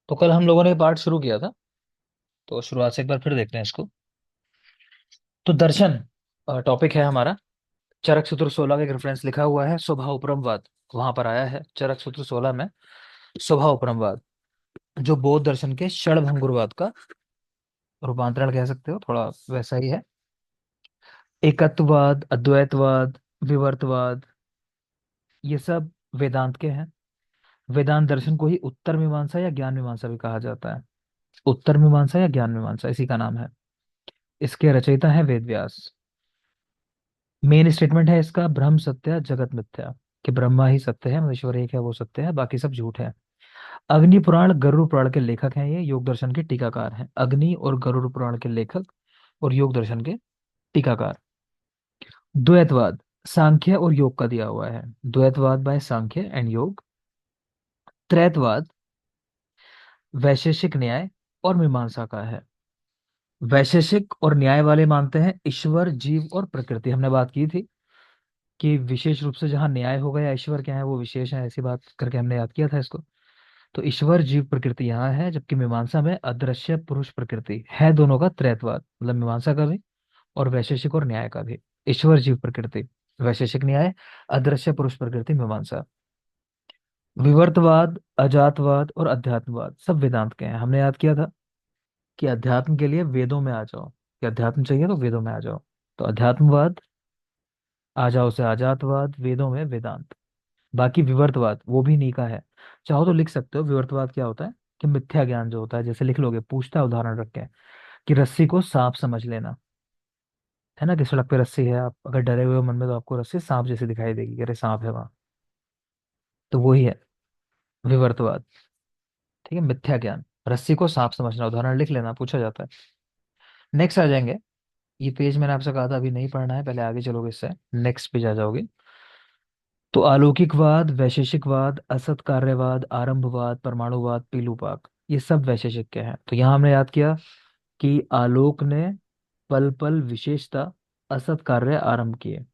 तो कल हम लोगों ने पार्ट शुरू किया था। तो शुरुआत से एक बार फिर देखते हैं इसको। तो दर्शन टॉपिक है हमारा। चरक सूत्र 16 का एक रेफरेंस लिखा हुआ है, स्वभाव उपरमवाद। वहां पर आया है चरक सूत्र 16 में, स्वभाव उपरमवाद, जो बौद्ध दर्शन के क्षणभंगुरवाद का रूपांतरण कह सकते हो, थोड़ा वैसा ही है। एकत्ववाद, अद्वैतवाद, विवर्तवाद, ये सब वेदांत के हैं। वेदांत दर्शन को ही उत्तर मीमांसा या ज्ञान मीमांसा भी कहा जाता है। उत्तर मीमांसा या ज्ञान मीमांसा इसी का नाम है। इसके रचयिता है वेद व्यास। मेन स्टेटमेंट है इसका, ब्रह्म सत्य जगत मिथ्या, कि ब्रह्मा ही सत्य है, ईश्वर एक है वो सत्य है, बाकी सब झूठ है। अग्नि पुराण गरुड़ पुराण के लेखक हैं, ये योग दर्शन के टीकाकार हैं। अग्नि और गरुड़ पुराण के लेखक और योग दर्शन के टीकाकार। द्वैतवाद सांख्य और योग का दिया हुआ है। द्वैतवाद बाय सांख्य एंड योग। त्रैतवाद वैशेषिक न्याय और मीमांसा का है। वैशेषिक और न्याय वाले मानते हैं ईश्वर, जीव और प्रकृति। हमने बात की थी कि विशेष रूप से जहाँ न्याय होगा या ईश्वर क्या है वो विशेष है, ऐसी बात करके हमने याद किया था इसको। तो ईश्वर जीव प्रकृति यहाँ है, जबकि मीमांसा में अदृश्य पुरुष प्रकृति है। दोनों का त्रैतवाद, मतलब मीमांसा का भी और वैशेषिक और न्याय का भी। ईश्वर जीव प्रकृति वैशेषिक न्याय, अदृश्य पुरुष प्रकृति मीमांसा। विवर्तवाद, अजातवाद और अध्यात्मवाद सब वेदांत के हैं। हमने याद किया था कि अध्यात्म के लिए वेदों में आ जाओ, कि अध्यात्म चाहिए तो वेदों में आ जाओ। तो अध्यात्मवाद, आ जाओ से अजातवाद, वेदों में वेदांत। बाकी विवर्तवाद वो भी नीका है। चाहो तो लिख सकते हो विवर्तवाद क्या होता है, कि मिथ्या ज्ञान जो होता है, जैसे लिख लोगे, पूछता है उदाहरण रख के, कि रस्सी को सांप समझ लेना। है ना, कि सड़क पे रस्सी है, आप अगर डरे हुए हो मन में तो आपको रस्सी सांप जैसी दिखाई देगी, कि अरे सांप है वहां। तो वही है विवर्तवाद। ठीक है, मिथ्या ज्ञान, रस्सी को सांप समझना, उदाहरण लिख लेना, पूछा जाता है। नेक्स्ट आ जाएंगे। ये पेज मैंने आपसे कहा था अभी नहीं पढ़ना है, पहले आगे चलोगे इससे, नेक्स्ट पेज आ जाओगे। तो अलौकिकवाद, वैशेषिकवाद, असत कार्यवाद, आरंभवाद, परमाणुवाद, पीलूपाक, ये सब वैशेषिक के हैं। तो यहाँ हमने याद किया कि आलोक ने पल पल विशेषता असत कार्य आरंभ किए।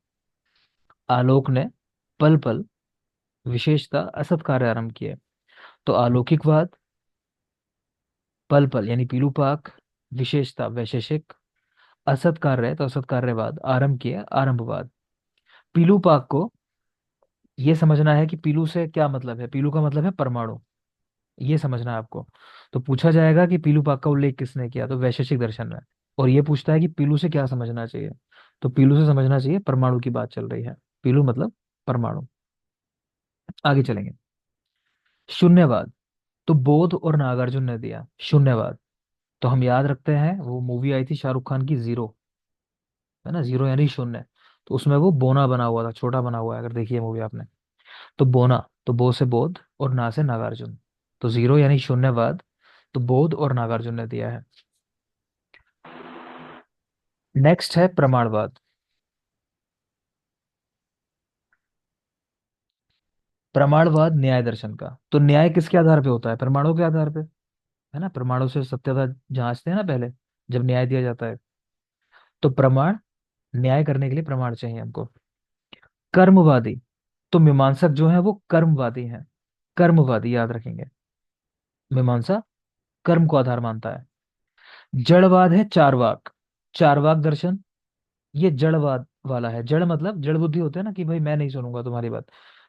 आलोक ने पल पल विशेषता असत कार्य आरंभ किए। तो अलौकिकवाद, पल पल यानी पीलूपाक, विशेषता वैशेषिक, असत कार्य तो असत कार्यवाद, आरंभ किए आरंभवाद। पीलूपाक को ये समझना है कि पीलू से क्या मतलब है। पीलू का मतलब है परमाणु, ये समझना है आपको। तो पूछा जाएगा कि पीलू पाक का उल्लेख किसने किया, तो वैशेषिक दर्शन में। और ये पूछता है कि पीलू से क्या समझना चाहिए, तो पीलू से समझना चाहिए परमाणु की बात चल रही है। पीलू मतलब परमाणु। आगे चलेंगे। शून्यवाद, तो बोध और नागार्जुन ने दिया शून्यवाद। तो हम याद रखते हैं वो मूवी आई थी शाहरुख खान की, जीरो, है ना, जीरो यानी शून्य। तो उसमें वो बोना बना हुआ था, छोटा बना हुआ है, अगर देखिए मूवी आपने। तो बोना, तो बो से बोध और ना से नागार्जुन। तो जीरो यानी शून्यवाद, तो बोध और नागार्जुन ने दिया है। नेक्स्ट है प्रमाणवाद। प्रमाणवाद न्याय दर्शन का। तो न्याय किसके आधार पे होता है, प्रमाणों के आधार पे। है ना, प्रमाणों से सत्यता जांचते हैं ना पहले, जब न्याय दिया जाता है। तो प्रमाण, न्याय करने के लिए प्रमाण चाहिए हमको। कर्मवादी, तो मीमांसक जो है वो कर्मवादी हैं। कर्मवादी याद रखेंगे, मीमांसा कर्म को आधार मानता है। जड़वाद है चारवाक। चारवाक दर्शन, ये जड़वाद वाला है। जड़ मतलब जड़ बुद्धि होते हैं ना, कि भाई मैं नहीं सुनूंगा तुम्हारी बात।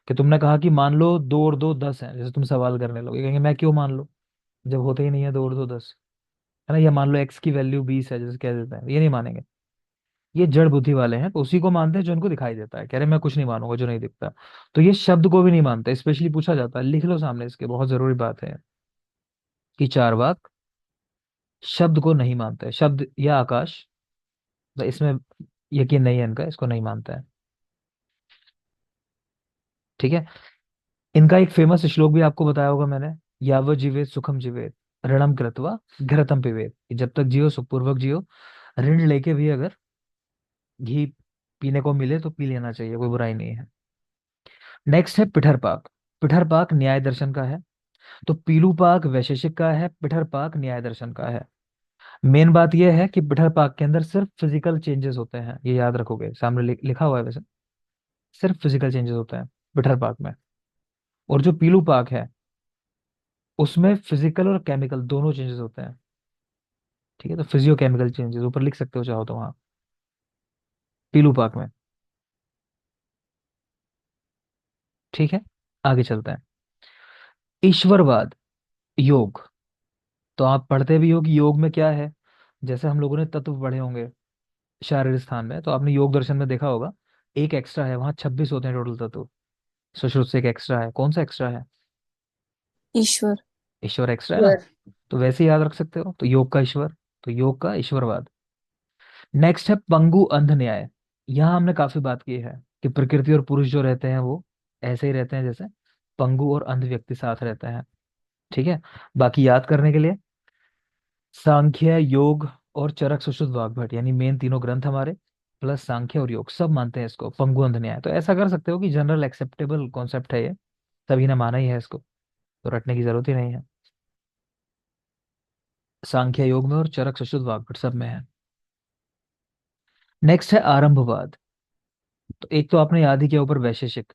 कि तुमने कहा कि मान लो 2 और 2 10 है, जैसे तुम सवाल करने लोगे, कहेंगे मैं क्यों मान लो, जब होते ही नहीं है 2 और 2 10। है ना, या मान लो एक्स की वैल्यू 20 है, जैसे कह देते हैं, ये नहीं मानेंगे। ये जड़ बुद्धि वाले हैं, तो उसी को मानते हैं जो इनको दिखाई देता है। कह रहे मैं कुछ नहीं मानूंगा जो नहीं दिखता। तो ये शब्द को भी नहीं मानते, स्पेशली पूछा जाता है, लिख लो सामने इसके, बहुत जरूरी बात है, कि चारवाक शब्द को नहीं मानते। शब्द या आकाश, तो इसमें यकीन नहीं है इनका, इसको नहीं मानता है। ठीक है। इनका एक फेमस श्लोक भी आपको बताया होगा मैंने, यावत जीवेत सुखम जीवेत, ऋणम कृत्वा घृतम पिबेत, कि जब तक जियो सुखपूर्वक जियो, ऋण लेके भी अगर घी पीने को मिले तो पी लेना चाहिए, कोई बुराई नहीं है। नेक्स्ट है पिठर पाक। पिठर पाक न्याय दर्शन का है। तो पीलू पाक वैशेषिक का है, पिठर पाक न्याय दर्शन का है। मेन बात यह है कि पिठर पाक के अंदर सिर्फ फिजिकल चेंजेस होते हैं, ये याद रखोगे, सामने लिखा हुआ है वैसे, सिर्फ फिजिकल चेंजेस होते हैं पिठर पाक में। और जो पीलू पाक है, उसमें फिजिकल और केमिकल दोनों चेंजेस होते हैं। ठीक है, तो फिजियो केमिकल चेंजेस ऊपर लिख सकते हो चाहो तो वहाँ, पीलू पाक में। ठीक है, आगे चलते हैं। ईश्वरवाद, योग। तो आप पढ़ते भी हो कि योग में क्या है। जैसे हम लोगों ने तत्व पढ़े होंगे शारीरिक स्थान में, तो आपने योग दर्शन में देखा होगा, एक एक्स्ट्रा है वहां, 26 होते हैं टोटल तत्व। सुश्रुत से एक एक्स्ट्रा है, कौन सा एक्स्ट्रा है? ईश्वर। ईश्वर एक्स्ट्रा है ना। तो वैसे ही याद रख सकते हो, तो योग का ईश्वर, तो योग का ईश्वरवाद। नेक्स्ट है पंगु अंध न्याय। यहाँ हमने काफी बात की है कि प्रकृति और पुरुष जो रहते हैं वो ऐसे ही रहते हैं जैसे पंगु और अंध व्यक्ति साथ रहते हैं। ठीक है, बाकी याद करने के लिए सांख्य, योग और चरक, सुश्रुत, वाग्भट, यानी मेन तीनों ग्रंथ हमारे, प्लस सांख्य और योग, सब मानते हैं इसको पंगु अंध न्याय। तो ऐसा कर सकते हो कि जनरल एक्सेप्टेबल कॉन्सेप्ट है ये, सभी ने माना ही है इसको, तो रटने की जरूरत ही नहीं है। सांख्य योग में और चरक, सुश्रुत, वाग्भट सब में है। नेक्स्ट है आरंभवाद। तो एक तो आपने याद ही किया ऊपर वैशेषिक,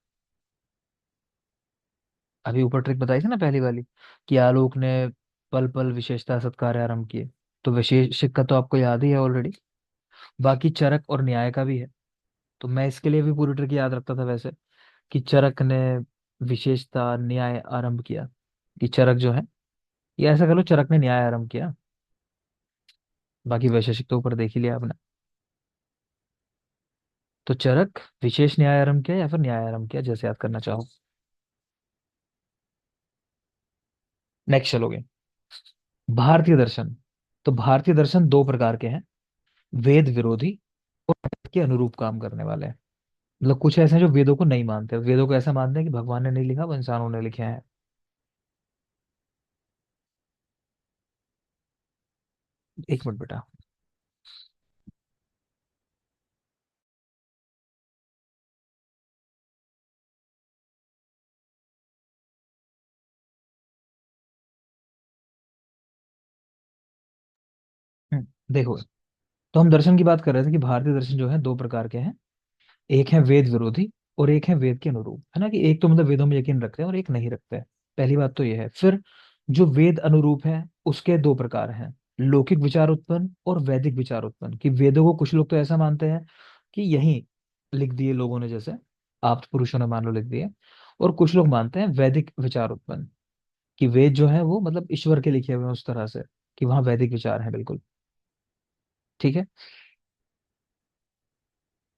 अभी ऊपर ट्रिक बताई थी ना पहली वाली, कि आलोक ने पल पल विशेषता सत्कार्य आरंभ किए। तो वैशेषिक का तो आपको याद ही है ऑलरेडी। बाकी चरक और न्याय का भी है। तो मैं इसके लिए भी पूरी ट्रिक याद रखता था वैसे, कि चरक ने विशेषता न्याय आरंभ किया, कि चरक जो है, ये ऐसा कह लो चरक ने न्याय आरंभ किया। बाकी वैशेषिक तो ऊपर देख ही लिया आपने। तो चरक विशेष न्याय आरंभ किया या फिर न्याय आरंभ किया, जैसे याद करना चाहो। नेक्स्ट चलोगे, भारतीय दर्शन। तो भारतीय दर्शन दो प्रकार के हैं, वेद विरोधी और वेद के अनुरूप काम करने वाले हैं। मतलब कुछ ऐसे हैं जो वेदों को नहीं मानते, वेदों को ऐसा मानते हैं कि भगवान ने नहीं लिखा, वो इंसानों ने लिखे हैं। एक मिनट बेटा। देखो, तो हम दर्शन की बात कर रहे थे कि भारतीय दर्शन जो है दो प्रकार के हैं, एक है वेद विरोधी और एक है वेद के अनुरूप, है ना, कि एक तो मतलब वेदों में यकीन रखते हैं और एक नहीं रखते हैं। पहली बात तो यह है। फिर जो वेद अनुरूप है उसके दो प्रकार हैं, लौकिक विचार उत्पन्न और वैदिक विचार उत्पन्न। कि वेदों को कुछ लोग तो ऐसा मानते हैं कि यही लिख दिए लोगों ने, जैसे आप पुरुषों ने मान लो लिख दिए, और कुछ लोग मानते हैं वैदिक विचार उत्पन्न, कि वेद जो है वो मतलब ईश्वर के लिखे हुए हैं उस तरह से, कि वहाँ वैदिक विचार है बिल्कुल। ठीक है,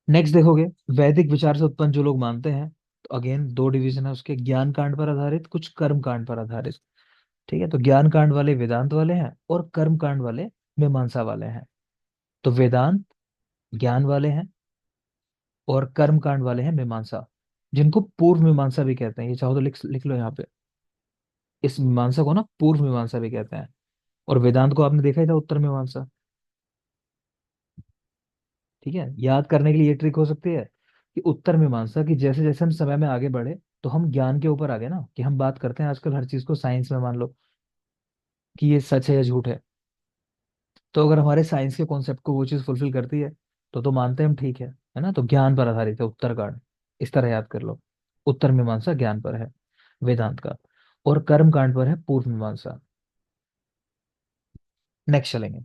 नेक्स्ट देखोगे, वैदिक विचार से उत्पन्न जो लोग मानते हैं, तो अगेन दो डिवीजन है उसके, ज्ञान कांड पर आधारित, कुछ कर्म कांड पर आधारित। ठीक है, तो ज्ञान कांड वाले वेदांत वाले हैं और कर्म कांड वाले मीमांसा वाले हैं। तो वेदांत ज्ञान वाले हैं और कर्म कांड वाले हैं मीमांसा, जिनको पूर्व मीमांसा भी कहते हैं। ये चाहो तो लिख लिख लो यहाँ पे, इस मीमांसा को ना पूर्व मीमांसा भी कहते हैं। और वेदांत को आपने देखा ही था उत्तर मीमांसा। ठीक है, याद करने के लिए ये ट्रिक हो सकती है कि उत्तर मीमांसा, कि जैसे जैसे हम समय में आगे बढ़े तो हम ज्ञान के ऊपर आ गए ना, कि हम बात करते हैं आजकल हर चीज को साइंस में, मान लो कि ये सच है या झूठ तो अगर हमारे साइंस के कॉन्सेप्ट को वो चीज फुलफिल करती है तो मानते हैं हम, ठीक है ना। तो ज्ञान पर आधारित है उत्तरकांड, इस तरह याद कर लो। उत्तर मीमांसा ज्ञान पर है वेदांत का, और कर्म कांड पर है पूर्व मीमांसा। नेक्स्ट चलेंगे,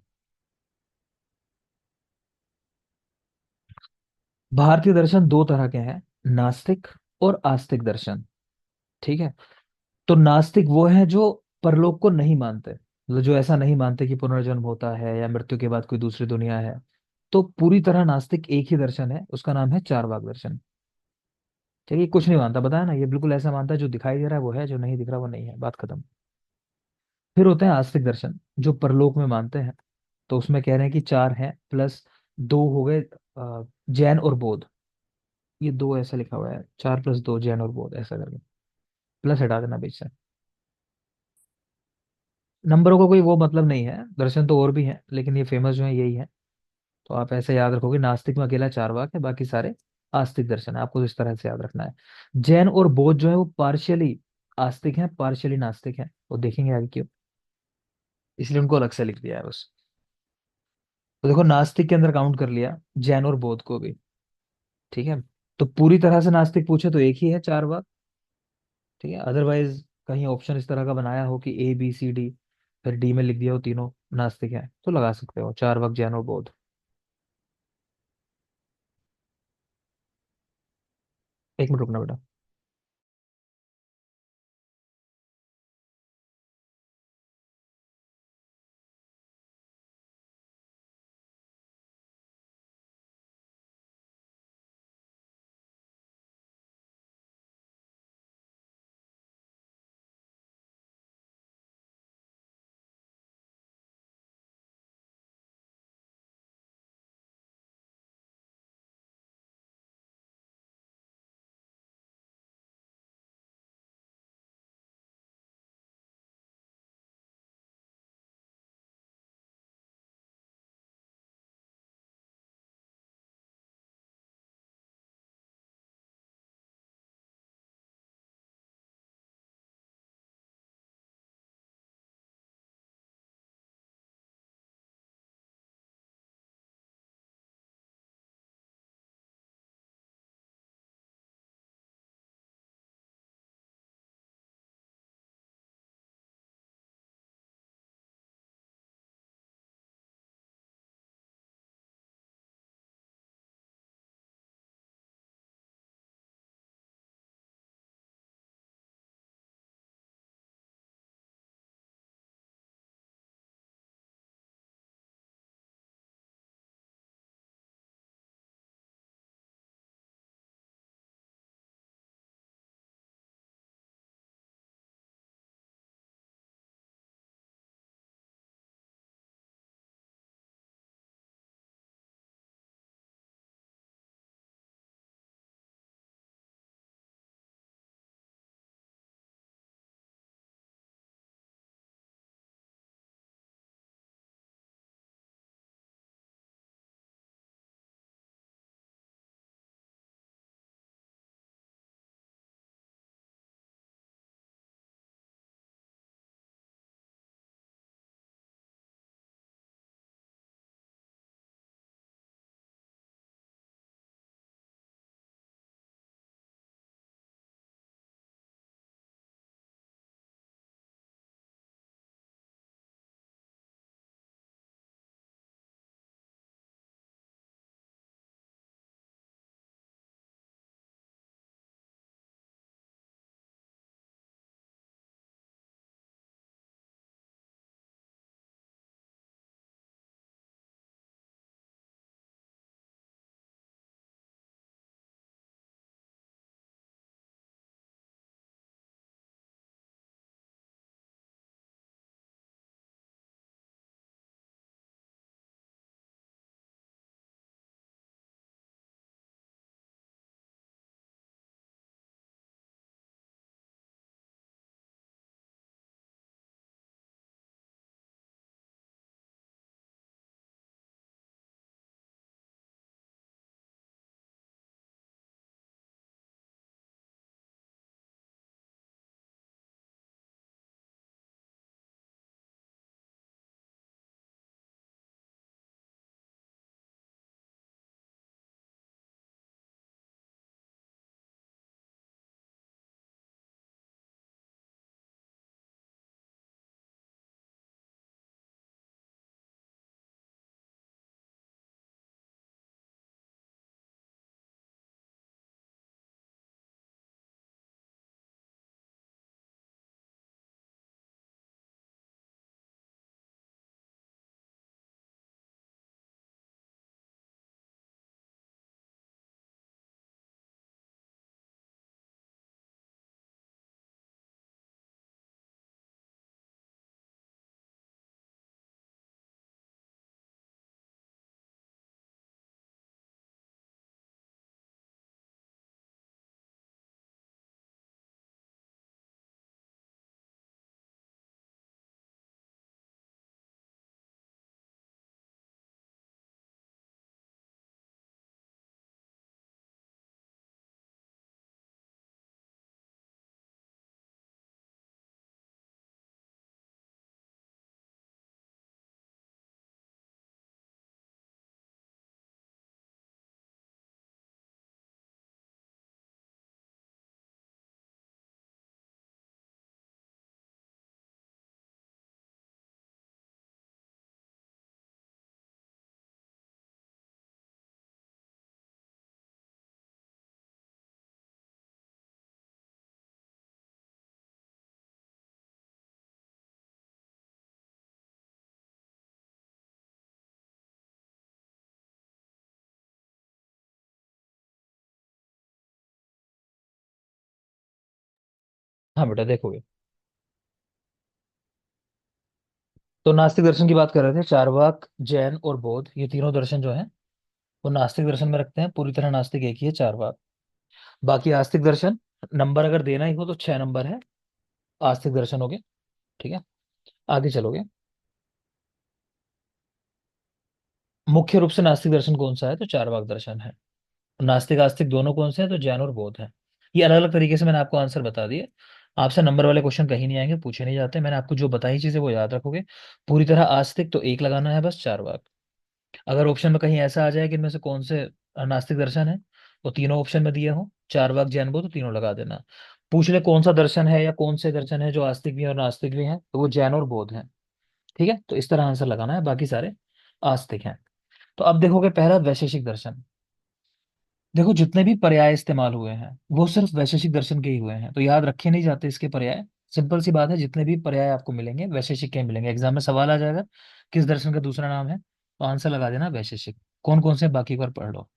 भारतीय दर्शन दो तरह के हैं, नास्तिक और आस्तिक दर्शन। ठीक है, तो नास्तिक वो है जो परलोक को नहीं मानते, मतलब जो ऐसा नहीं मानते कि पुनर्जन्म होता है या मृत्यु के बाद कोई दूसरी दुनिया है। तो पूरी तरह नास्तिक एक ही दर्शन है, उसका नाम है चारवाक दर्शन। ठीक है, ये कुछ नहीं मानता, बताया ना, ये बिल्कुल ऐसा मानता है जो दिखाई दे रहा है वो है, जो नहीं दिख रहा वो नहीं है, बात खत्म। फिर होते हैं आस्तिक दर्शन, जो परलोक में मानते हैं। तो उसमें कह रहे हैं कि चार हैं प्लस दो हो गए, जैन और बौद्ध। ये दो ऐसा लिखा हुआ है, चार प्लस दो, जैन और बौद्ध ऐसा करके, प्लस हटा देना बीच से। नंबरों का कोई वो मतलब नहीं है, दर्शन तो और भी हैं लेकिन ये फेमस जो है यही है। तो आप ऐसे याद रखोगे, नास्तिक में अकेला चारवाक है, बाकी सारे आस्तिक दर्शन है, आपको इस तरह से याद रखना है। जैन और बौद्ध जो है वो पार्शियली आस्तिक हैं, पार्शियली नास्तिक हैं, वो देखेंगे आगे क्यों, इसलिए उनको अलग से लिख दिया है बस। तो देखो, नास्तिक के अंदर काउंट कर लिया जैन और बौद्ध को भी। ठीक है, तो पूरी तरह से नास्तिक पूछे तो एक ही है चारवाक। ठीक है, अदरवाइज कहीं ऑप्शन इस तरह का बनाया हो कि A B C D, फिर डी में लिख दिया हो तीनों नास्तिक हैं, तो लगा सकते हो चार्वाक जैन और बौद्ध। एक मिनट रुकना बेटा। हाँ बेटा देखोगे। तो नास्तिक दर्शन की बात कर रहे थे, चारवाक, जैन और बौद्ध, ये तीनों दर्शन जो हैं वो नास्तिक दर्शन में रखते हैं। पूरी तरह नास्तिक एक ही है, चारवाक। बाकी आस्तिक दर्शन, नंबर अगर देना ही हो तो 6 नंबर है, आस्तिक दर्शन हो गए। ठीक है, आगे चलोगे। मुख्य रूप से नास्तिक दर्शन कौन सा है, तो चारवाक दर्शन है। नास्तिक आस्तिक दोनों कौन से हैं, तो जैन और बौद्ध है। ये अलग अलग तरीके से मैंने आपको आंसर बता दिए। आपसे नंबर वाले क्वेश्चन कहीं नहीं आएंगे, पूछे नहीं जाते। मैंने आपको जो बताई चीजें वो याद रखोगे। पूरी तरह आस्तिक तो एक लगाना है बस, चारवाक। अगर ऑप्शन में कहीं ऐसा आ जाए कि इनमें से कौन से नास्तिक दर्शन है, तो तीनों ऑप्शन में दिए हो, चारवाक जैन बौद्ध, तो तीनों लगा देना। पूछ ले कौन सा दर्शन है या कौन से दर्शन है जो आस्तिक भी हैं और नास्तिक भी हैं, तो वो जैन और बौद्ध हैं। ठीक है, तो इस तरह आंसर लगाना है, बाकी सारे आस्तिक हैं। तो अब देखोगे पहला वैशेषिक दर्शन। देखो जितने भी पर्याय इस्तेमाल हुए हैं वो सिर्फ वैशेषिक दर्शन के ही हुए हैं, तो याद रखे नहीं जाते इसके पर्याय। सिंपल सी बात है, जितने भी पर्याय आपको मिलेंगे वैशेषिक के ही मिलेंगे। एग्जाम में सवाल आ जाएगा किस दर्शन का दूसरा नाम है, तो आंसर लगा देना वैशेषिक। कौन कौन से बाकी एक बार पढ़ लो।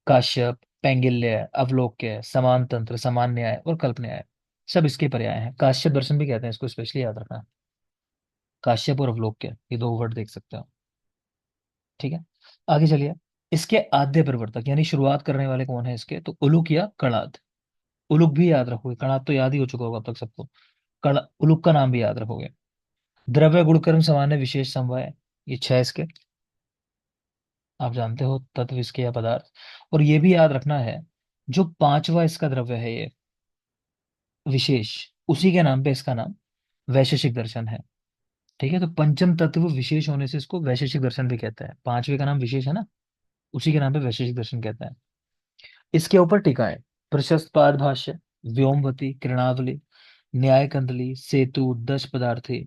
काश्यप, पैंगिल्य, अवलोक्य, समान तंत्र, समान न्याय और कल्प न्याय, सब इसके पर्याय हैं। काश्यप दर्शन भी कहते हैं इसको, स्पेशली याद रखना। काश्यप और अवलोक्य, ये दो वर्ड देख सकते हो। ठीक है, आगे चलिए। इसके आद्य प्रवर्तक यानी शुरुआत करने वाले कौन है इसके, तो उलुक या कणाद। उलुक भी याद रखोगे, कणाद तो याद ही हो चुका होगा अब तक सबको। उलुक का नाम भी याद रखोगे। द्रव्य गुणकर्म सामान्य विशेष समवाय, ये छह इसके आप जानते हो, तत्व इसके या पदार्थ। और ये भी याद रखना है, जो पांचवा इसका द्रव्य है ये विशेष, उसी के नाम पे इसका नाम वैशेषिक दर्शन है। ठीक है, तो पंचम तत्व विशेष होने से इसको वैशेषिक दर्शन भी कहते हैं। पांचवे का नाम विशेष है ना, उसी के नाम पे वैशेषिक दर्शन कहते हैं। इसके ऊपर टीकाएं, प्रशस्त पाद भाष्य, व्योमवती, कृणावली, न्याय कंदली, सेतु, दश पदार्थी।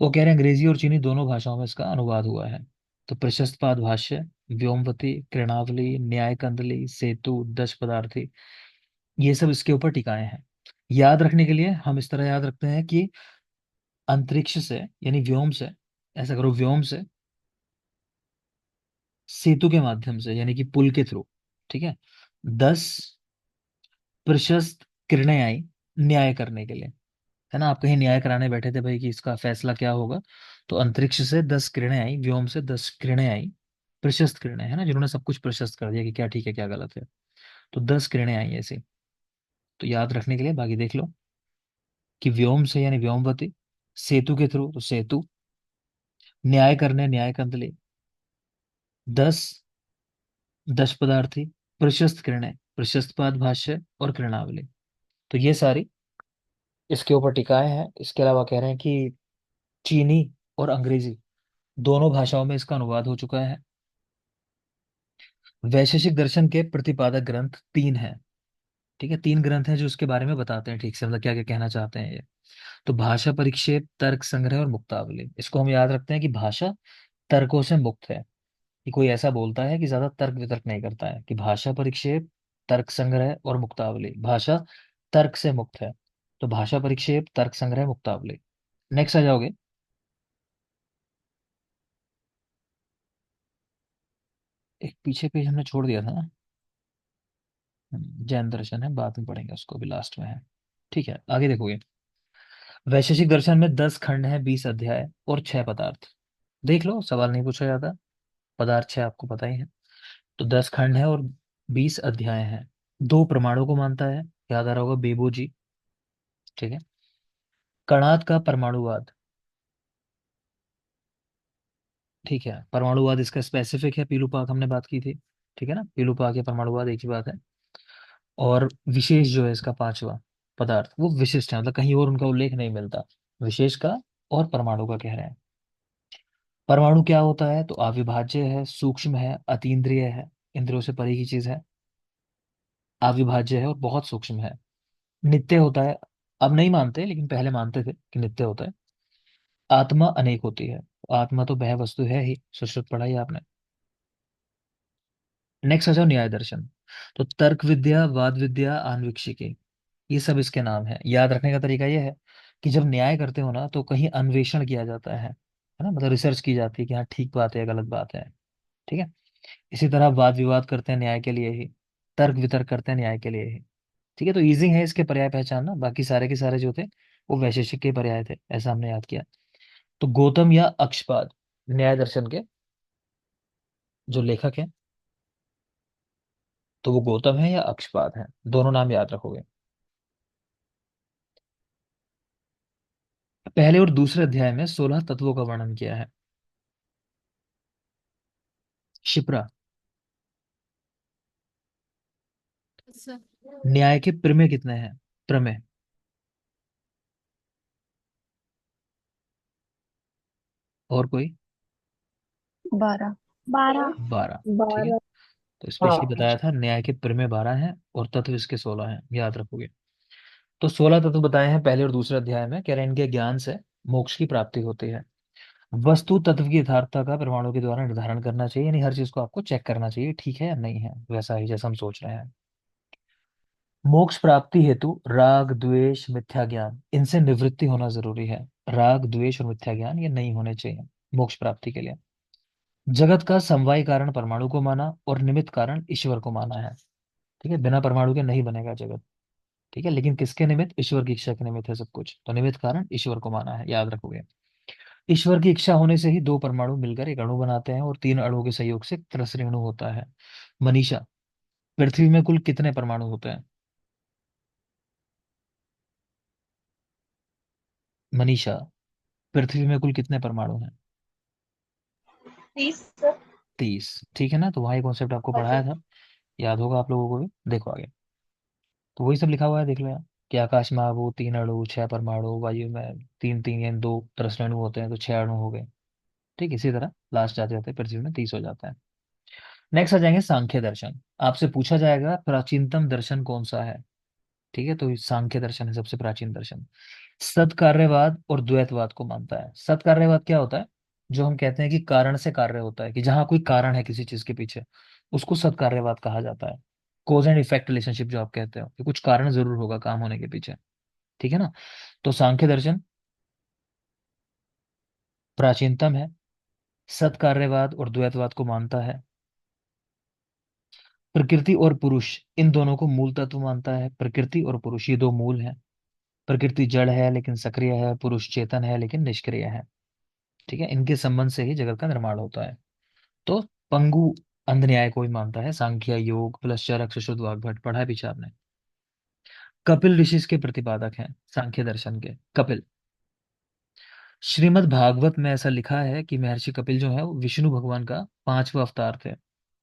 वो कह रहे हैं अंग्रेजी और चीनी दोनों भाषाओं में इसका अनुवाद हुआ है। तो प्रशस्त पाद भाष्य, व्योमवती, कृणावली, न्याय कंदली, सेतु, दश पदार्थी, ये सब इसके ऊपर टिकाए हैं। याद रखने के लिए हम इस तरह याद रखते हैं कि अंतरिक्ष से यानी व्योम से, ऐसा करो, व्योम से सेतु के माध्यम से यानी कि पुल के थ्रू, ठीक है, 10 प्रशस्त किरणें आई न्याय करने के लिए। है ना, आप कहीं न्याय कराने बैठे थे भाई कि इसका फैसला क्या होगा, तो अंतरिक्ष से 10 किरणें आई, व्योम से 10 किरणें आई, प्रशस्त किरणें, है ना, जिन्होंने सब कुछ प्रशस्त कर दिया कि क्या ठीक है क्या गलत है। तो 10 किरणें आई ऐसे। तो याद रखने के लिए बाकी देख लो कि व्योम से यानी व्योमवती, सेतु के थ्रू तो सेतु, न्याय करने न्याय कंदली, 10 दश पदार्थी, प्रशस्त किरणें, प्रशस्त पाद भाष्य और किरणावली। तो ये सारी इसके ऊपर टिकाएं हैं। इसके अलावा कह रहे हैं कि चीनी और अंग्रेजी दोनों भाषाओं में इसका अनुवाद हो चुका है। वैशेषिक दर्शन के प्रतिपादक ग्रंथ 3 हैं। ठीक है, 3 ग्रंथ हैं जो इसके बारे में बताते हैं ठीक से, मतलब क्या क्या कहना चाहते हैं ये। तो भाषा परिक्षेप, तर्क संग्रह और मुक्तावली। इसको हम याद रखते हैं कि भाषा तर्कों से मुक्त है। कि कोई ऐसा बोलता है कि ज्यादा तर्क वितर्क नहीं करता है, कि भाषा परिक्षेप, तर्क संग्रह और मुक्तावली, भाषा तर्क से मुक्त है। तो भाषा परिक्षेप, तर्क संग्रह, मुक्तावली। नेक्स्ट आ जाओगे। एक पीछे पेज हमने छोड़ दिया था ना। जैन दर्शन है, बाद में पढ़ेंगे उसको, भी लास्ट में है। ठीक है, आगे देखोगे। वैशेषिक दर्शन में 10 खंड है, 20 अध्याय और 6 पदार्थ। देख लो, सवाल नहीं पूछा जाता। पदार्थ 6 आपको पता ही है। तो 10 खंड है और 20 अध्याय हैं। दो प्रमाणों को मानता है, याद आ रहा होगा, बेबो जी। ठीक है, कणाद का परमाणुवाद। ठीक है, परमाणुवाद इसका स्पेसिफिक है, पीलूपाक हमने बात की थी। ठीक है ना, पीलूपाक या परमाणुवाद एक ही बात है। और विशेष जो है इसका पांचवा पदार्थ, वो विशिष्ट है, मतलब कहीं और उनका उल्लेख नहीं मिलता, विशेष का और परमाणु का कह रहे हैं। परमाणु क्या होता है, तो अविभाज्य है, सूक्ष्म है, अतीन्द्रिय है, इंद्रियों से परे की चीज है, अविभाज्य है और बहुत सूक्ष्म है, नित्य होता है। अब नहीं मानते, लेकिन पहले मानते थे कि नित्य होता है। आत्मा अनेक होती है, आत्मा तो वह वस्तु है ही, सुश्रुत पढ़ा ही आपने। नेक्स्ट आ जाओ न्याय दर्शन। तो तर्क विद्या, वाद विद्या, आन्वीक्षिकी, ये सब इसके नाम है। याद रखने का तरीका ये है कि जब न्याय करते हो ना, तो कहीं अन्वेषण किया जाता है ना, मतलब रिसर्च की जाती है कि हाँ ठीक बात है या गलत बात है। ठीक है, इसी तरह वाद विवाद करते हैं न्याय के लिए ही, तर्क वितर्क करते हैं न्याय के लिए ही। ठीक है, तो इजी है इसके पर्याय पहचानना, बाकी सारे के सारे जो थे वो वैशेषिक के पर्याय थे, ऐसा हमने याद किया। तो गौतम या अक्षपाद, न्याय दर्शन के जो लेखक हैं, तो वो गौतम है या अक्षपाद है, दोनों नाम याद रखोगे। पहले और दूसरे अध्याय में 16 तत्वों का वर्णन किया है। शिप्रा। सर। न्याय के प्रमेय कितने हैं? प्रमेय। और कोई? 12। 12। 12। ठीक है, 12। तो स्पेशली हाँ। बताया था न्याय के प्रमेय 12 हैं और तत्व इसके 16 हैं, याद रखोगे। तो 16 तत्व बताए हैं पहले और दूसरे अध्याय में, कह रहे हैं इनके ज्ञान से मोक्ष की प्राप्ति होती है। वस्तु तत्व की यथार्थता का प्रमाणों के द्वारा निर्धारण करना चाहिए, यानी हर चीज को आपको चेक करना चाहिए, ठीक है या नहीं है, वैसा ही जैसा हम सोच रहे हैं। मोक्ष प्राप्ति हेतु राग द्वेष मिथ्या ज्ञान, इनसे निवृत्ति होना जरूरी है। राग द्वेष और मिथ्या ज्ञान ये नहीं होने चाहिए मोक्ष प्राप्ति के लिए। जगत का समवाय कारण परमाणु को माना और निमित्त कारण ईश्वर को माना है। ठीक है, बिना परमाणु के नहीं बनेगा जगत। ठीक है, लेकिन किसके निमित्त? ईश्वर की इच्छा के निमित्त है सब कुछ, तो निमित्त कारण ईश्वर को माना है, याद रखोगे। ईश्वर की इच्छा होने से ही दो परमाणु मिलकर एक अणु बनाते हैं और तीन अणुओं के सहयोग से त्रिसरी अणु होता है। मनीषा, पृथ्वी में कुल कितने परमाणु होते हैं? मनीषा, पृथ्वी में कुल कितने परमाणु हैं? 30 सर। 30। ठीक है ना, तो वहाँ ये कॉन्सेप्ट आपको हाँ पढ़ाया जी। था, याद होगा आप लोगों को भी। देखो आगे, तो वही सब लिखा हुआ है, देख लो यार। कि आकाश में वो तीन अणु, छह परमाणु, वायु में तीन तीन यानी दो तरस अणु होते हैं, तो छह अणु हो गए। ठीक, इसी तरह लास्ट जाते जाते पृथ्वी में 30 हो जाता है। नेक्स्ट आ जाएंगे सांख्य दर्शन। आपसे पूछा जाएगा प्राचीनतम दर्शन कौन सा है। ठीक है, तो ये सांख्य दर्शन है सबसे प्राचीन दर्शन। सत्कार्यवाद और द्वैतवाद को मानता है। सत्कार्यवाद क्या होता है? जो हम कहते हैं कि कारण से कार्य होता है, कि जहां कोई कारण है किसी चीज के पीछे, उसको सत्कार्यवाद कहा जाता है। कोज एंड इफेक्ट रिलेशनशिप जो आप कहते हो, कि कुछ कारण जरूर होगा काम होने के पीछे। ठीक है ना, तो सांख्य दर्शन प्राचीनतम है, सत्कार्यवाद और द्वैतवाद को मानता है। प्रकृति और पुरुष, इन दोनों को मूल तत्व मानता है। प्रकृति और पुरुष ये दो मूल हैं। प्रकृति जड़ है लेकिन सक्रिय है, पुरुष चेतन है लेकिन निष्क्रिय है। ठीक है, इनके संबंध से ही जगत का निर्माण होता है। तो पंगु अंध न्याय को ही मानता है। सांख्य योग प्लस चरक सुश्रुत वाग्भट पढ़ा है पीछे आपने। कपिल ऋषि इसके प्रतिपादक हैं, सांख्य दर्शन के, कपिल। श्रीमद् भागवत में ऐसा लिखा है कि महर्षि कपिल जो है वो विष्णु भगवान का पांचवा अवतार थे।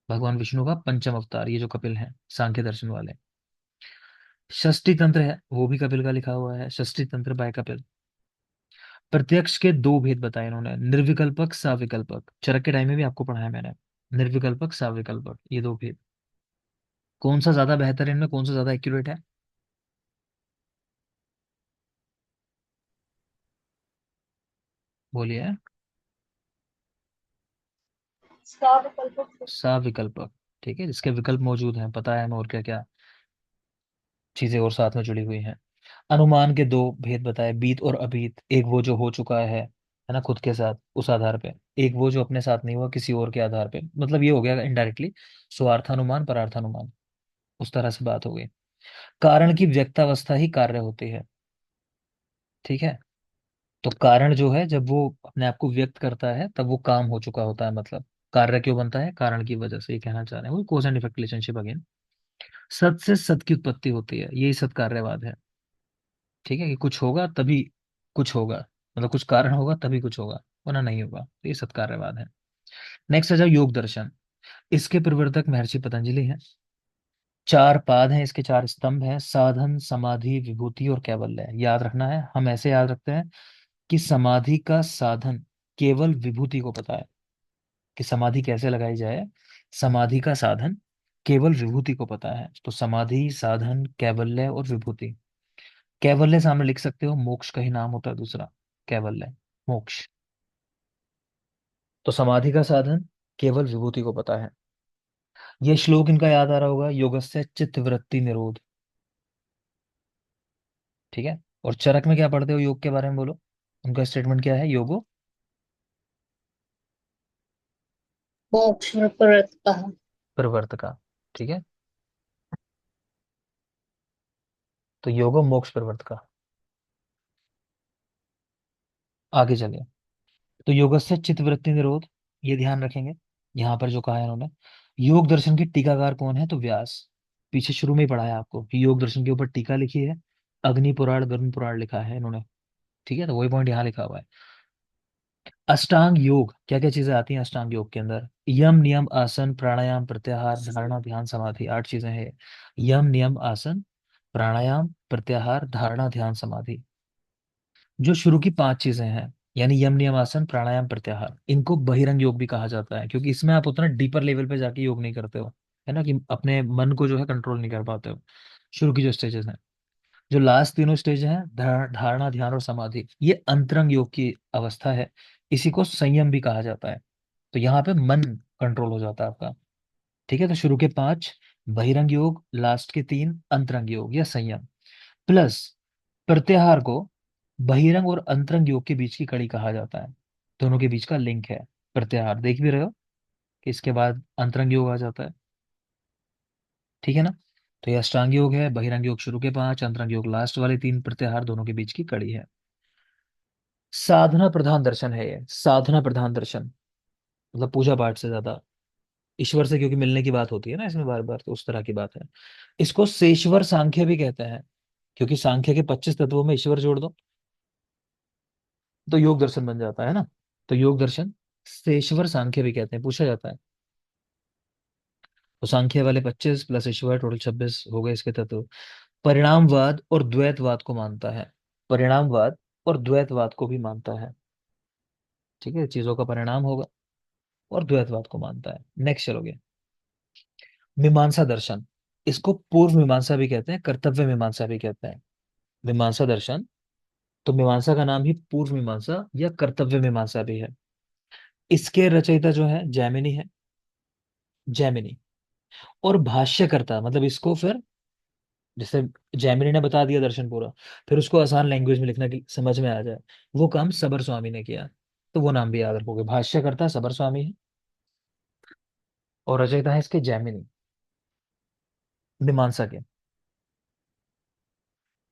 भगवान विष्णु का पंचम अवतार ये जो कपिल हैं सांख्य दर्शन वाले। षष्ठी तंत्र है, वो भी कपिल का लिखा हुआ है, षष्ठी तंत्र बाय कपिल। प्रत्यक्ष के दो भेद बताए इन्होंने, निर्विकल्पक सविकल्पक, चरक के टाइम में भी आपको पढ़ाया मैंने। निर्विकल्पक सविकल्पक ये दो भेद, कौन सा ज्यादा बेहतर है इनमें, कौन सा ज्यादा एक्यूरेट है? बोलिए। इसका विकल्प सविकल्पक। ठीक है, जिसके विकल्प मौजूद हैं, पता है हमें और क्या क्या चीजें और साथ में जुड़ी हुई हैं। अनुमान के दो भेद बताए, बीत और अभीत, एक वो जो हो चुका है ना खुद के साथ उस आधार पे, एक वो जो अपने साथ नहीं हुआ किसी और के आधार पे, मतलब ये हो गया इनडायरेक्टली स्वार्थानुमान परार्थानुमान, उस तरह से बात हो गई। कारण की व्यक्तावस्था ही कार्य होती है। ठीक है, तो कारण जो है जब वो अपने आप को व्यक्त करता है तब वो काम हो चुका होता है, मतलब कार्य क्यों बनता है? कारण की वजह से, ये कहना चाह रहे हैं, वो कोज एंड इफेक्ट रिलेशनशिप अगेन। सत से सत की उत्पत्ति होती है, यही सत्कार्यवाद है। ठीक है, कि कुछ होगा तभी कुछ होगा, मतलब कुछ कारण होगा तभी कुछ होगा, वरना नहीं होगा, तो ये सत्कार्यवाद है। नेक्स्ट आ जाओ योग दर्शन। इसके प्रवर्तक महर्षि पतंजलि हैं। चार पाद हैं इसके, चार स्तंभ हैं, साधन समाधि विभूति और कैवल्य। याद रखना है, हम ऐसे याद रखते हैं कि समाधि का साधन केवल विभूति को पता है, कि समाधि कैसे लगाई जाए, समाधि का साधन केवल विभूति को पता है। तो समाधि साधन कैवल्य और विभूति। कैवल्य सामने लिख सकते हो, मोक्ष का ही नाम होता है दूसरा, कैवल्य, मोक्ष। तो समाधि का साधन केवल विभूति को पता है। ये श्लोक इनका याद आ रहा होगा, योगस्य चित्त वृत्ति निरोध। ठीक है, और चरक में क्या पढ़ते हो योग के बारे में, बोलो। उनका स्टेटमेंट क्या है, योगो मोक्ष प्रवृत्तः। प्रवर्तका। ठीक है, तो योगो मोक्ष प्रवर्त का। आगे चलिए। तो योगस्य चित्तवृत्ति निरोध, ये ध्यान रखेंगे। यहाँ पर जो कहा है इन्होंने, योग दर्शन के टीकाकार कौन है, तो व्यास। पीछे शुरू में ही पढ़ा है आपको कि योग दर्शन के ऊपर टीका लिखी है, अग्नि पुराण गरुण पुराण लिखा है इन्होंने। ठीक है, तो वही पॉइंट यहाँ लिखा हुआ है। अष्टांग योग, क्या क्या चीजें आती हैं अष्टांग योग के अंदर? यम नियम आसन प्राणायाम प्रत्याहार धारणा ध्यान समाधि, 8 चीजें हैं। यम नियम आसन प्राणायाम प्रत्याहार धारणा ध्यान समाधि, जो शुरू की 5 चीजें हैं, यानी यम नियम आसन प्राणायाम प्रत्याहार, इनको बहिरंग योग भी कहा जाता है, क्योंकि इसमें आप उतना डीपर लेवल पे जाके योग नहीं करते हो, है ना, कि अपने मन को जो है कंट्रोल नहीं कर पाते हो। शुरू की जो स्टेजेस हैं, जो लास्ट तीनों स्टेज हैं, धारणा ध्यान और समाधि, ये अंतरंग योग की अवस्था है। इसी को संयम भी कहा जाता है। तो यहाँ पे मन कंट्रोल हो जाता है आपका। ठीक है, तो शुरू के 5 बहिरंग योग, लास्ट के 3 अंतरंग योग या संयम, प्लस प्रत्याहार को बहिरंग और अंतरंग योग के बीच की कड़ी कहा जाता है। दोनों के बीच का लिंक है प्रत्याहार, देख भी रहे हो कि इसके बाद अंतरंग योग आ जाता है। ठीक है ना। तो ये अष्टांग योग है, बहिरंग योग शुरू के 5, अंतरंग योग लास्ट वाले 3, प्रत्याहार दोनों के बीच की कड़ी है। साधना प्रधान दर्शन है ये, साधना प्रधान दर्शन, मतलब पूजा पाठ से ज्यादा ईश्वर से, क्योंकि मिलने की बात होती है ना इसमें बार बार, तो उस तरह की बात है। इसको सेश्वर सांख्य भी कहते हैं, क्योंकि सांख्य के 25 तत्वों में ईश्वर जोड़ दो तो योग दर्शन बन जाता है ना। तो योग दर्शन सेश्वर सांख्य भी कहते हैं, पूछा जाता है। तो सांख्य वाले 25 प्लस ईश्वर, टोटल 26 हो गए इसके तत्व। परिणामवाद और द्वैतवाद को मानता है, परिणामवाद और द्वैतवाद को भी मानता है। ठीक है, चीजों का परिणाम होगा, और द्वैतवाद को मानता है। नेक्स्ट चलोगे, मीमांसा दर्शन, इसको पूर्व मीमांसा भी कहते हैं, कर्तव्य मीमांसा भी कहते हैं। मीमांसा दर्शन, तो मीमांसा का नाम ही पूर्व मीमांसा या कर्तव्य मीमांसा भी है। इसके रचयिता जो है जैमिनी है, जैमिनी। और भाष्यकर्ता, मतलब इसको फिर, जैसे जैमिनी ने बता दिया दर्शन पूरा, फिर उसको आसान लैंग्वेज में लिखना कि समझ में आ जाए, वो काम सबर स्वामी ने किया। तो वो नाम भी याद रखोगे, भाष्यकर्ता सबर स्वामी है, और रचयिता है इसके जैमिनी, मीमांसा के।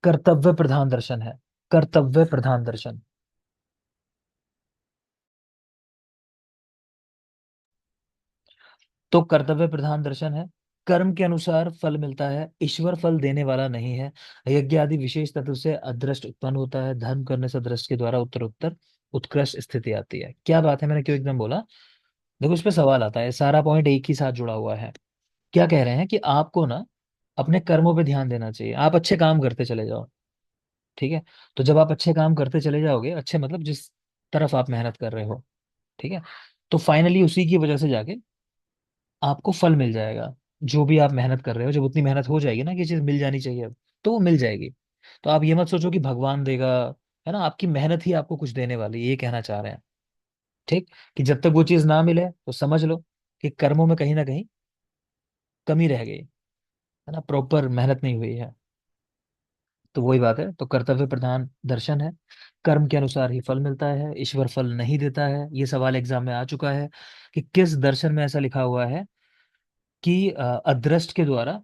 कर्तव्य प्रधान दर्शन है, कर्तव्य प्रधान दर्शन। तो कर्तव्य प्रधान दर्शन है, कर्म के अनुसार फल मिलता है, ईश्वर फल देने वाला नहीं है, यज्ञ आदि विशेष तत्व से अदृष्ट उत्पन्न होता है, धर्म करने से दृष्ट के द्वारा उत्तर उत्तर उत्कृष्ट स्थिति आती है। क्या बात है, मैंने क्यों एकदम बोला? देखो, इस पे सवाल आता है, सारा पॉइंट एक ही साथ जुड़ा हुआ है। क्या कह रहे हैं कि आपको ना अपने कर्मों पे ध्यान देना चाहिए, आप अच्छे काम करते चले जाओ। ठीक है, तो जब आप अच्छे काम करते चले जाओगे, अच्छे मतलब जिस तरफ आप मेहनत कर रहे हो, ठीक है, तो फाइनली उसी की वजह से जाके आपको फल मिल जाएगा। जो भी आप मेहनत कर रहे हो, जब उतनी मेहनत हो जाएगी ना कि ये चीज मिल जानी चाहिए अब, तो वो मिल जाएगी। तो आप ये मत सोचो कि भगवान देगा, है ना, आपकी मेहनत ही आपको कुछ देने वाली है, ये कहना चाह रहे हैं। ठीक, कि जब तक वो चीज ना मिले तो समझ लो कि कर्मों में कहीं ना कहीं कमी रह गई, है ना, प्रॉपर मेहनत नहीं हुई है। तो वही बात है, तो कर्तव्य प्रधान दर्शन है, कर्म के अनुसार ही फल मिलता है, ईश्वर फल नहीं देता है। ये सवाल एग्जाम में आ चुका है कि किस दर्शन में ऐसा लिखा हुआ है कि अदृष्ट के द्वारा,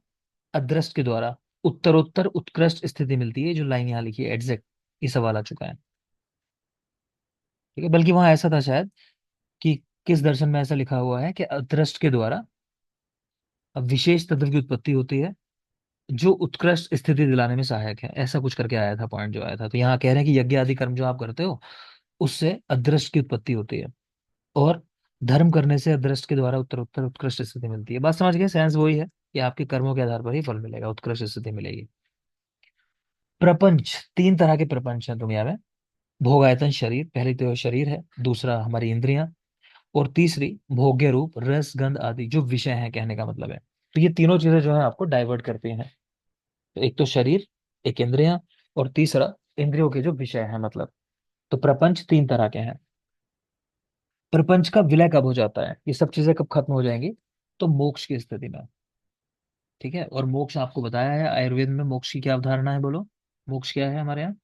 अदृष्ट के द्वारा उत्तरोत्तर उत्कृष्ट स्थिति मिलती है। जो लाइन यहाँ लिखी है एग्जैक्ट, ये सवाल आ चुका है। ठीक है, बल्कि वहां ऐसा था शायद कि किस दर्शन में ऐसा लिखा हुआ है कि अदृष्ट के द्वारा अब विशेष तत्व की उत्पत्ति होती है, जो उत्कृष्ट स्थिति दिलाने में सहायक है, ऐसा कुछ करके आया था पॉइंट जो आया था। तो यहाँ कह रहे हैं कि यज्ञ आदि कर्म जो आप करते हो, उससे अदृष्ट की उत्पत्ति होती है, और धर्म करने से अदृष्ट के द्वारा उत्तरोत्तर उत्कृष्ट स्थिति मिलती है। बात समझ गए, सेंस वही है कि आपके कर्मों के आधार पर ही फल मिलेगा, उत्कृष्ट स्थिति मिलेगी। प्रपंच, 3 तरह के प्रपंच हैं दुनिया में। भोगायतन शरीर, पहली तो शरीर है, दूसरा हमारी इंद्रियां, और तीसरी भोग्य रूप रस गंध आदि जो विषय हैं, कहने का मतलब है। तो ये तीनों चीजें जो है आपको डाइवर्ट करती हैं। तो एक तो शरीर, एक इंद्रियां, और तीसरा इंद्रियों के जो विषय हैं, मतलब। तो प्रपंच 3 तरह के हैं। प्रपंच का विलय कब हो जाता है, ये सब चीजें कब खत्म हो जाएंगी? तो मोक्ष की स्थिति में। ठीक है, और मोक्ष आपको बताया है आयुर्वेद में मोक्ष की क्या अवधारणा है, बोलो। मोक्ष क्या है हमारे यहाँ?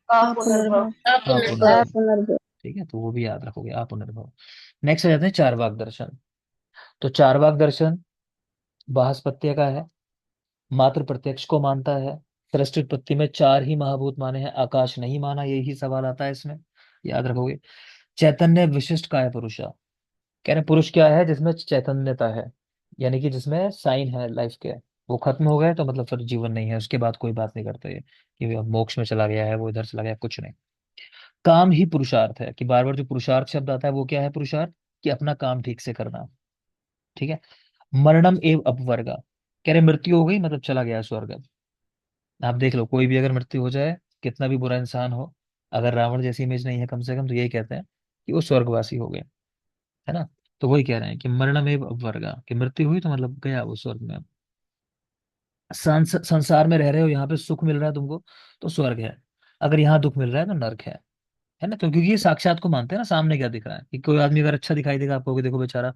अपुनर्भव। अपुनर्भव। अपुनर्भव। ठीक है, तो वो भी याद रखोगे, अपुनर्भव। नेक्स्ट आ जाते हैं चारवाक दर्शन। तो चारवाक दर्शन बृहस्पत्य का है, मात्र प्रत्यक्ष को मानता है। सृष्टि उत्पत्ति में चार ही महाभूत माने हैं, आकाश नहीं माना, यही सवाल आता है इसमें, याद रखोगे। चैतन्य विशिष्ट काय पुरुषा, कह रहे पुरुष क्या है जिसमें चैतन्यता है, यानी कि जिसमें साइन है लाइफ के, वो खत्म हो गए तो मतलब फिर जीवन नहीं है, उसके बाद कोई बात नहीं करते ये कि अब मोक्ष में चला गया है, वो इधर चला गया, कुछ नहीं। काम ही पुरुषार्थ है, कि बार बार जो पुरुषार्थ शब्द आता है वो क्या है पुरुषार्थ, कि अपना काम ठीक से करना। ठीक है। मरणम एव अपवर्गा, कह रहे मृत्यु हो गई मतलब चला गया स्वर्ग। आप देख लो कोई भी अगर मृत्यु हो जाए, कितना भी बुरा इंसान हो, अगर रावण जैसी इमेज नहीं है कम से कम, तो यही कहते हैं कि वो स्वर्गवासी हो गए, है ना। तो वही कह रहे हैं कि मरणमेव अपवर्गा, कि मृत्यु हुई तो मतलब गया वो स्वर्ग में। संसार में रह रहे हो, यहाँ पे सुख मिल रहा है तुमको तो स्वर्ग है, अगर यहाँ दुख मिल रहा है तो नरक है ना। तो क्योंकि ये साक्षात को मानते हैं ना, सामने क्या दिख रहा है, कि कोई आदमी अगर अच्छा दिखाई देगा आपको, कि देखो बेचारा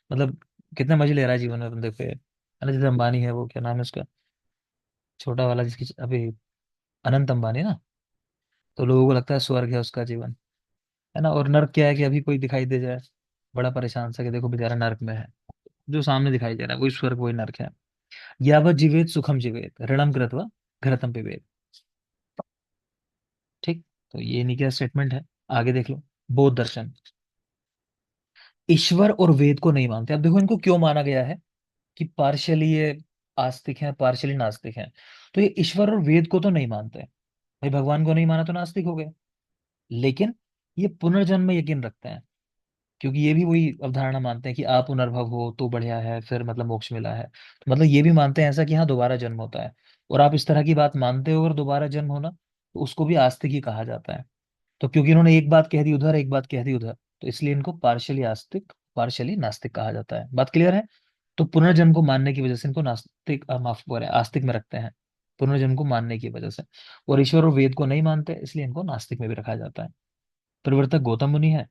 मतलब कितने मजे ले रहा है जीवन में बंदे पे, है ना। जैसे अंबानी है, वो क्या नाम है उसका, छोटा वाला जिसकी अभी, अनंत अंबानी ना। तो लोगों को लगता है स्वर्ग है उसका जीवन, है ना। और नर्क क्या है, कि अभी कोई दिखाई दे जाए बड़ा परेशान सा, कि देखो बेचारा नर्क में है, जो सामने दिखाई दे रहा है वही स्वर्ग वही नर्क है। यावत जीवेत सुखम जीवेत ऋणम कृत्वा घृतम पिबेत। ठीक। तो ये नहीं क्या स्टेटमेंट है। आगे देख लो। बौद्ध दर्शन, ईश्वर और वेद को नहीं मानते। अब देखो इनको क्यों माना गया है, कि पार्शियली ये आस्तिक हैं, पार्शियली नास्तिक हैं। तो ये ईश्वर और वेद को तो नहीं मानते, भाई भगवान को नहीं माना तो नास्तिक हो गए। लेकिन ये पुनर्जन्म में यकीन रखते हैं, क्योंकि ये भी वही अवधारणा मानते हैं कि आप पुनर्भव हो तो बढ़िया है, फिर मतलब मोक्ष मिला है, तो मतलब ये भी मानते हैं ऐसा कि हाँ दोबारा जन्म होता है। और आप इस तरह की बात मानते हो, अगर दोबारा जन्म होना, तो उसको भी आस्तिक ही कहा जाता है। तो क्योंकि इन्होंने एक बात कह दी उधर, एक बात कह दी उधर, तो इसलिए इनको पार्शियली आस्तिक, पार्शियली नास्तिक कहा जाता है। बात क्लियर है। तो पुनर्जन्म को मानने की वजह से इनको नास्तिक माफ करे आस्तिक में रखते हैं, पुनर्जन्म को मानने की वजह से। और ईश्वर और वेद को नहीं मानते, इसलिए इनको नास्तिक में भी रखा जाता है। प्रवर्तक गौतम मुनि है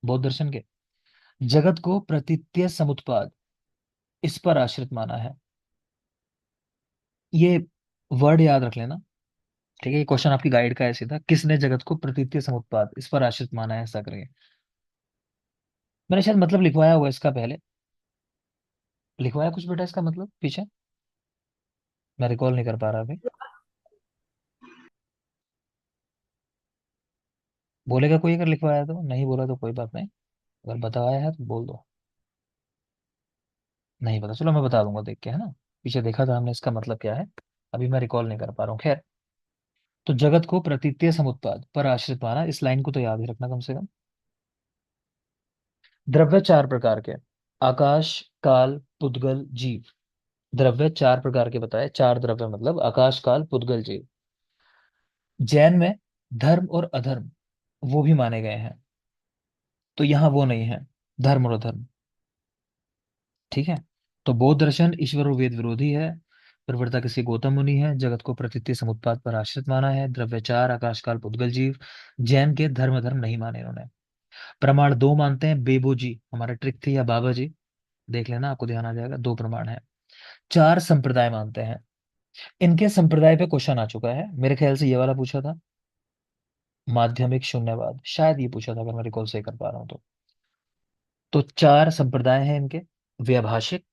बौद्ध दर्शन के। जगत को प्रतीत्य समुत्पाद, इस पर आश्रित माना है। ये वर्ड याद रख लेना। ठीक है, ये क्वेश्चन आपकी गाइड का है सीधा, किसने जगत को प्रतीत्य समुत्पाद इस पर आश्रित माना है, ऐसा करेंगे। मैंने शायद मतलब लिखवाया हुआ इसका पहले, लिखवाया कुछ बेटा इसका मतलब पीछे, मैं रिकॉल नहीं कर पा रहा अभी। बोलेगा कोई अगर लिखवाया, तो नहीं बोला तो कोई बात नहीं, अगर बताया है तो बोल दो। नहीं पता, चलो मैं बता दूंगा देख के, है ना। पीछे देखा था हमने इसका मतलब क्या है, अभी मैं रिकॉल नहीं कर पा रहा हूँ, खैर। तो जगत को प्रतीत्य समुत्पाद पर आश्रित माना, इस लाइन को तो याद ही रखना कम से कम। द्रव्य चार प्रकार के, आकाश, काल, पुद्गल, जीव। द्रव्य चार प्रकार के बताए, चार द्रव्य मतलब आकाश, काल, पुद्गल, जीव। जैन में धर्म और अधर्म वो भी माने गए हैं, तो यहाँ वो नहीं है, धर्म और अधर्म। ठीक है। तो बौद्ध दर्शन ईश्वर और वेद विरोधी है। प्रवर्तक इसके गौतम मुनि है। जगत को प्रतीत्य समुत्पाद पर आश्रित माना है। द्रव्य चार, आकाश, काल, पुद्गल, जीव। जैन के धर्म धर्म नहीं माने इन्होंने। प्रमाण दो मानते हैं, बेबो जी हमारा ट्रिक थी, या बाबा जी, देख लेना आपको ध्यान आ जाएगा, दो प्रमाण है। चार संप्रदाय मानते हैं। इनके संप्रदाय पे क्वेश्चन आ चुका है, मेरे ख्याल से ये वाला पूछा था, माध्यमिक शून्यवाद, शायद ये पूछा था अगर मैं रिकॉल सही कर पा रहा हूँ तो। तो चार संप्रदाय हैं इनके, व्यभाषिक,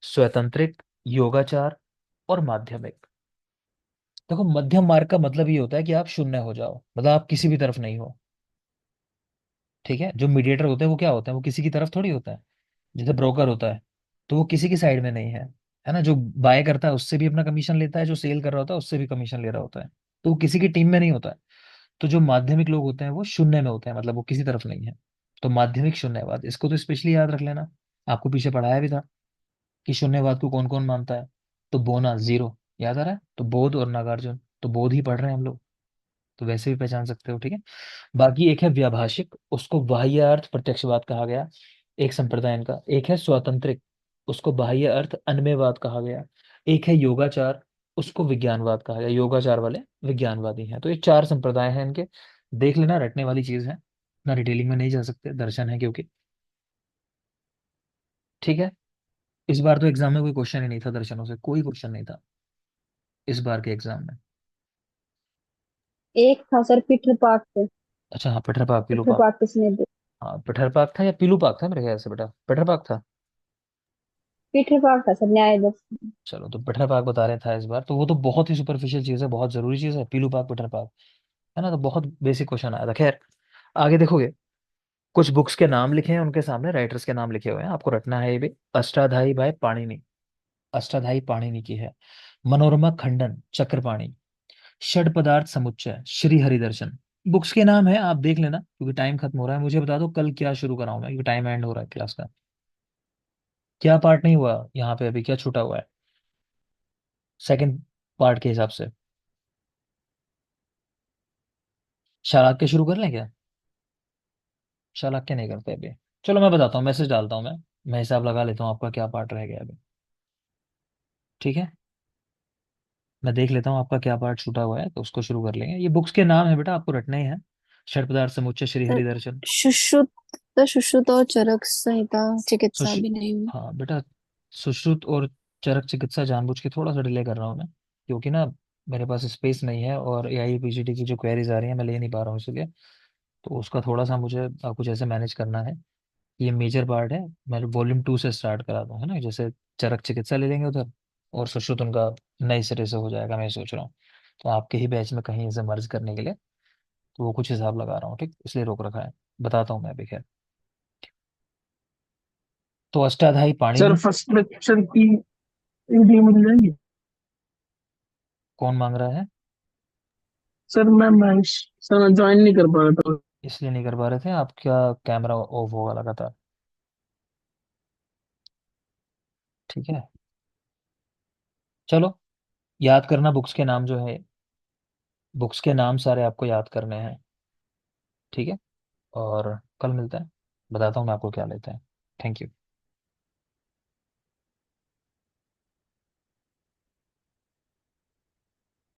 स्वतंत्रिक, योगाचार और माध्यमिक। देखो मध्यम मार्ग का मतलब ये होता है कि आप शून्य हो जाओ, मतलब आप किसी भी तरफ नहीं हो। ठीक है। जो मीडिएटर होते हैं वो क्या होते हैं, वो किसी की तरफ थोड़ी होता है। जैसे ब्रोकर होता है, तो वो किसी की साइड में नहीं है ना। जो बाय करता है उससे भी अपना कमीशन लेता है, जो सेल कर रहा होता है उससे भी कमीशन ले रहा होता है, तो वो किसी की टीम में नहीं होता है। तो जो माध्यमिक लोग होते हैं वो शून्य में होते हैं, मतलब वो किसी तरफ नहीं है। तो माध्यमिक शून्यवाद, इसको तो स्पेशली याद रख लेना, आपको पीछे पढ़ाया भी था कि शून्यवाद को कौन कौन मानता है। तो बोना जीरो, याद आ रहा है, तो बोध और नागार्जुन, तो बोध ही पढ़ रहे हैं हम लोग, तो वैसे भी पहचान सकते हो। ठीक है। बाकी एक है व्याभाषिक, उसको बाह्य अर्थ प्रत्यक्षवाद कहा गया, एक संप्रदाय इनका। एक है स्वतंत्रिक, उसको बाह्य अर्थ अन्यवाद कहा गया। एक है योगाचार, उसको विज्ञानवाद कहा गया, योगाचार वाले विज्ञानवादी हैं। तो ये चार संप्रदाय हैं इनके, देख लेना, रटने वाली चीज है, ना डिटेलिंग में नहीं जा सकते, दर्शन है क्योंकि। ठीक है। इस बार तो एग्जाम में कोई क्वेश्चन ही नहीं था, दर्शनों से कोई क्वेश्चन नहीं था इस बार के एग्जाम में। एक था सर पितृ पाठ पे। अच्छा हाँ, पिठर पाक पीलू पितृ पाक। पाठ किसने दे? हाँ पिठर पाक था या पीलू पाक था, मेरे ख्याल से बेटा पिठर पाक था। पीटर पाक था सर, न्याय दर्शन। चलो, तो पिटर पाक बता रहे था इस बार, तो वो तो बहुत ही सुपरफिशियल चीज़ है, बहुत जरूरी चीज़ है, पीलू पाक पिटर पाक, है ना, तो बहुत बेसिक क्वेश्चन आया था। खैर, आगे देखोगे, कुछ बुक्स के नाम लिखे हैं, उनके सामने राइटर्स के नाम लिखे हुए हैं, आपको रटना है ये भी। अष्टाध्यायी बाय पाणिनि, अष्टाध्यायी पाणिनि की है। मनोरमा खंडन चक्रपाणि। षड पदार्थ समुच्चय श्री हरिदर्शन। बुक्स के नाम है, आप देख लेना, क्योंकि टाइम खत्म हो रहा है। मुझे बता दो कल क्या शुरू कराऊं मैं, क्योंकि टाइम एंड हो रहा है क्लास का। क्या पार्ट नहीं हुआ यहाँ पे, अभी क्या छूटा हुआ है सेकंड पार्ट के हिसाब से? शालाक्य शुरू कर लें क्या? शालाक्य नहीं करते अभी। चलो मैं बताता हूँ, मैसेज डालता हूँ मैं हिसाब लगा लेता हूँ आपका क्या पार्ट रह गया अभी। ठीक है, मैं देख लेता हूँ आपका क्या पार्ट छूटा हुआ है, तो उसको शुरू कर लेंगे। ये बुक्स के नाम है बेटा, आपको रटने ही है। षड पदार्थ समुच्चय श्री सर, हरिदर्शन। सुश्रुत, तो सुश्रुत और चरक संहिता चिकित्सा सुश भी नहीं हुई। हाँ बेटा, सुश्रुत और चरक चिकित्सा जानबूझ के थोड़ा सा डिले कर रहा हूँ मैं, क्योंकि ना मेरे पास स्पेस नहीं है, और एआई पीजीटी की जो क्वेरीज आ रही हैं मैं ले नहीं पा रहा हूँ, इसलिए तो उसका थोड़ा सा मुझे कुछ ऐसे मैनेज करना है। ये मेजर पार्ट है, मैं वॉल्यूम 2 से स्टार्ट करा दूँ, है ना, जैसे चरक चिकित्सा ले लेंगे उधर, और सुश्रुत उनका नए सिरे से हो जाएगा, मैं सोच रहा हूँ। तो आपके ही बैच में कहीं इसे मर्ज करने के लिए, तो वो कुछ हिसाब लगा रहा हूँ, ठीक, इसलिए रोक रखा है। बताता हूँ मैं अभी, खैर। तो Ashtadhyayi sir Panini. First lecture की वीडियो मिल जाएगी? कौन मांग रहा है? सर मैं महेश, सर मैं ज्वाइन नहीं कर पा रहा था। इसलिए नहीं कर पा रहे थे, आपका कैमरा ऑफ होगा लगातार। ठीक है, चलो, याद करना बुक्स के नाम जो है, बुक्स के नाम सारे आपको याद करने हैं। ठीक है, और कल मिलते हैं, बताता हूँ मैं आपको क्या लेते हैं। Thank you.